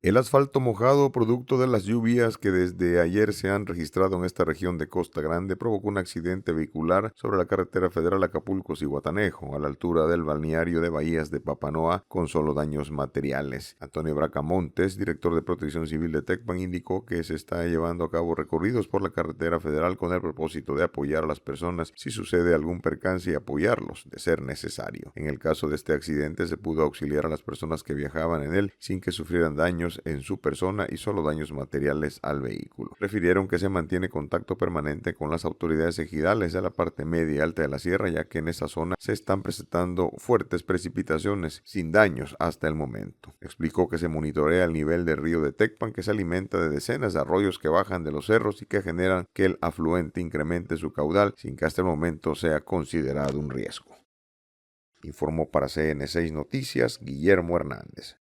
El asfalto mojado, producto de las lluvias que desde ayer se han registrado en esta región de Costa Grande, provocó un accidente vehicular sobre la carretera federal Acapulco-Zihuatanejo, a la altura del balneario de Bahías de Papanoa, con solo daños materiales. Antonio Bracamontes, director de Protección Civil de Tecpan, indicó que se está llevando a cabo recorridos por la carretera federal con el propósito de apoyar a las personas si sucede algún percance y apoyarlos, de ser necesario. En el caso de este accidente, se pudo auxiliar a las personas que viajaban en él sin que sufrieran daños en su persona y solo daños materiales al vehículo. Refirieron que se mantiene contacto permanente con las autoridades ejidales de la parte media y alta de la sierra, ya que en esa zona se están presentando fuertes precipitaciones sin daños hasta el momento. Explicó que se monitorea el nivel del río de Tecpan, que se alimenta de decenas de arroyos que bajan de los cerros y que generan que el afluente incremente su caudal sin que hasta el momento sea considerado un riesgo. Informó para CN6 Noticias Guillermo Hernández.